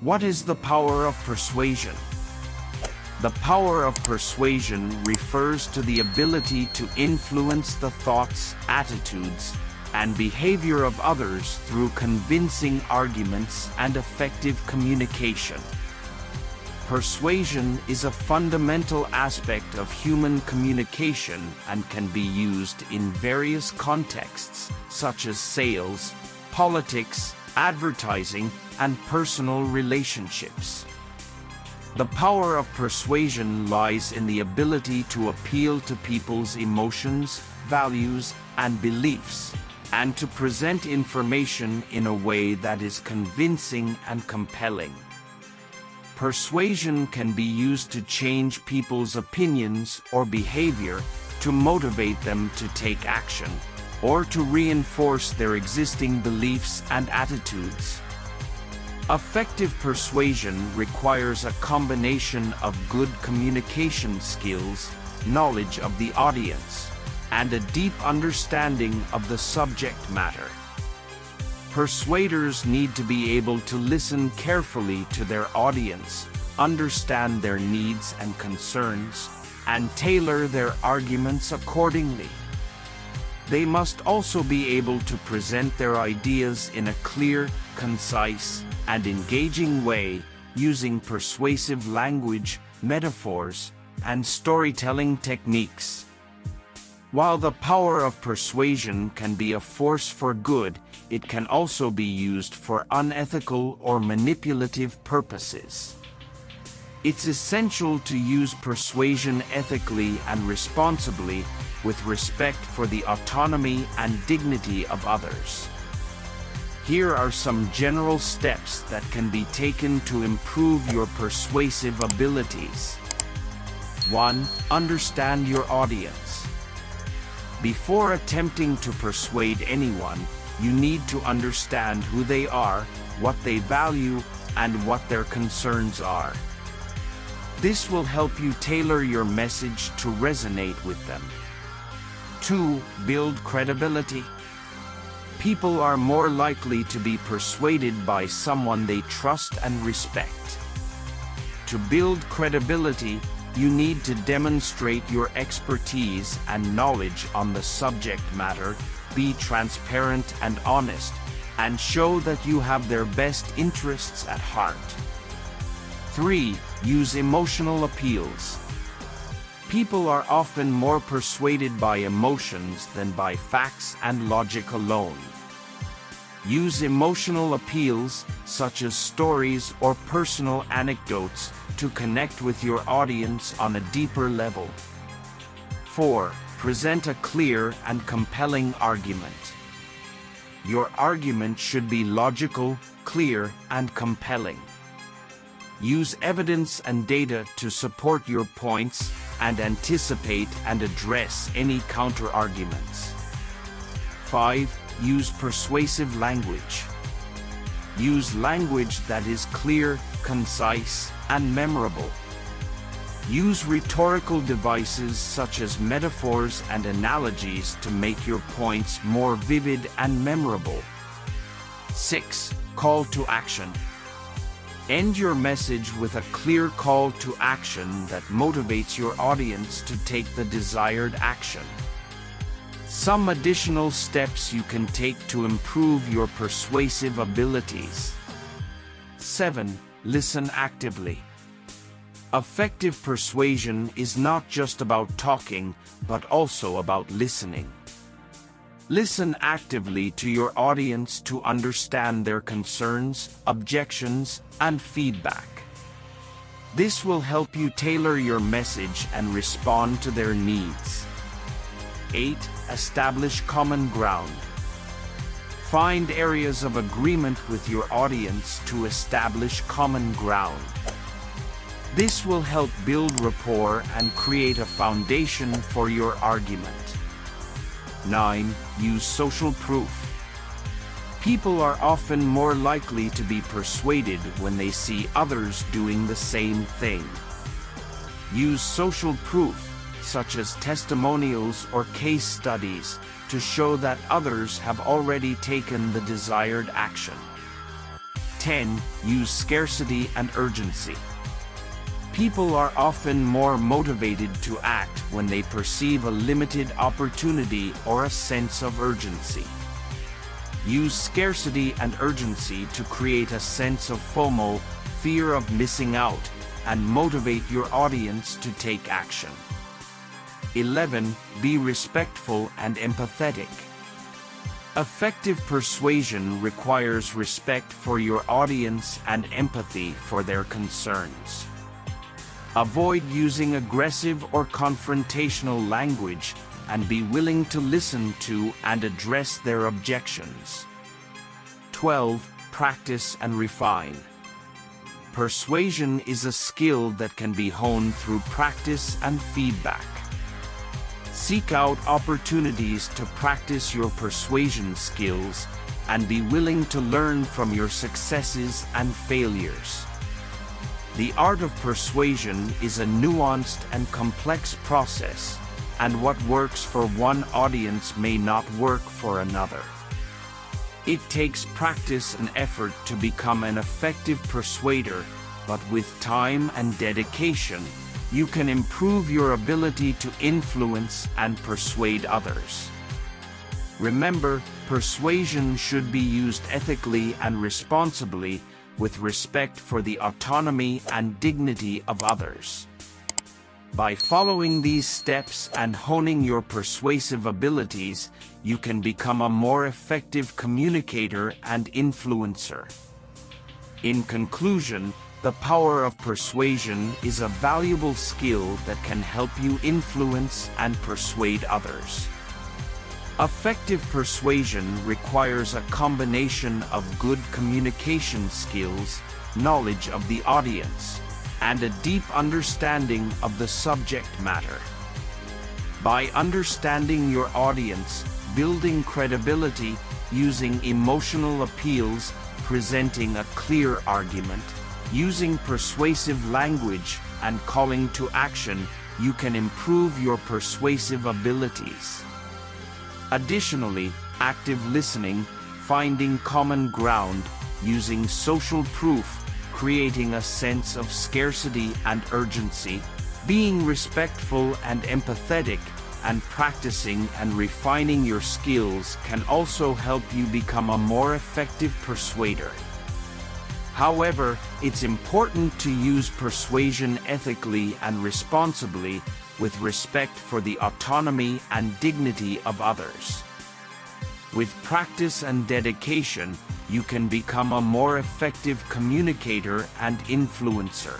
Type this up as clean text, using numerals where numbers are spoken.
What is the power of persuasion? The power of persuasion refers to the ability to influence the thoughts, attitudes, and behavior of others through convincing arguments and effective communication. Persuasion is a fundamental aspect of human communication and can be used in various contexts, such as sales, politics, advertising, and personal relationships. The power of persuasion lies in the ability to appeal to people's emotions, values, and beliefs, and to present information in a way that is convincing and compelling. Persuasion can be used to change people's opinions or behavior, to motivate them to take action, or to reinforce their existing beliefs and attitudes. Effective persuasion requires a combination of good communication skills, knowledge of the audience, and a deep understanding of the subject matter. Persuaders need to be able to listen carefully to their audience, understand their needs and concerns, and tailor their arguments accordingly. They must also be able to present their ideas in a clear, concise, and engaging way, using persuasive language, metaphors, and storytelling techniques. While the power of persuasion can be a force for good, it can also be used for unethical or manipulative purposes. It's essential to use persuasion ethically and responsibly, with respect for the autonomy and dignity of others. Here are some general steps that can be taken to improve your persuasive abilities. 1. Understand your audience. Before attempting to persuade anyone, you need to understand who they are, what they value, and what their concerns are. This will help you tailor your message to resonate with them. 2. Build credibility. People are more likely to be persuaded by someone they trust and respect. To build credibility, you need to demonstrate your expertise and knowledge on the subject matter, be transparent and honest, and show that you have their best interests at heart. 3. Use emotional appeals. People are often more persuaded by emotions than by facts and logic alone. Use emotional appeals, such as stories or personal anecdotes, to connect with your audience on a deeper level. 4. Present a clear and compelling argument. Your argument should be logical, clear, and compelling. Use evidence and data to support your points, and anticipate and address any counter-arguments. 5. Use persuasive language. Use language that is clear, concise, and memorable. Use rhetorical devices such as metaphors and analogies to make your points more vivid and memorable. 6. Call to action. End your message with a clear call to action that motivates your audience to take the desired action. Some additional steps you can take to improve your persuasive abilities. 7. Listen actively. Effective persuasion is not just about talking, but also about listening. Listen actively to your audience to understand their concerns, objections, and feedback. This will help you tailor your message and respond to their needs. 8. Establish common ground. Find areas of agreement with your audience to establish common ground. This will help build rapport and create a foundation for your argument. 9. Use social proof. People are often more likely to be persuaded when they see others doing the same thing. Use social proof, such as testimonials or case studies, to show that others have already taken the desired action. 10. Use scarcity and urgency. People are often more motivated to act when they perceive a limited opportunity or a sense of urgency. Use scarcity and urgency to create a sense of FOMO, fear of missing out, and motivate your audience to take action. 11. Be respectful and empathetic. Effective persuasion requires respect for your audience and empathy for their concerns. Avoid using aggressive or confrontational language and be willing to listen to and address their objections. 12. Practice and refine. Persuasion is a skill that can be honed through practice and feedback. Seek out opportunities to practice your persuasion skills and be willing to learn from your successes and failures. The art of persuasion is a nuanced and complex process, and what works for one audience may not work for another. It takes practice and effort to become an effective persuader, but with time and dedication, you can improve your ability to influence and persuade others. Remember, persuasion should be used ethically and responsibly, with respect for the autonomy and dignity of others. By following these steps and honing your persuasive abilities, you can become a more effective communicator and influencer. In conclusion, the power of persuasion is a valuable skill that can help you influence and persuade others. Effective persuasion requires a combination of good communication skills, knowledge of the audience, and a deep understanding of the subject matter. By understanding your audience, building credibility, using emotional appeals, presenting a clear argument, using persuasive language, and calling to action, you can improve your persuasive abilities. Additionally, active listening, finding common ground, using social proof, creating a sense of scarcity and urgency, being respectful and empathetic, and practicing and refining your skills can also help you become a more effective persuader. However, it's important to use persuasion ethically and responsibly, with respect for the autonomy and dignity of others. With practice and dedication, you can become a more effective communicator and influencer.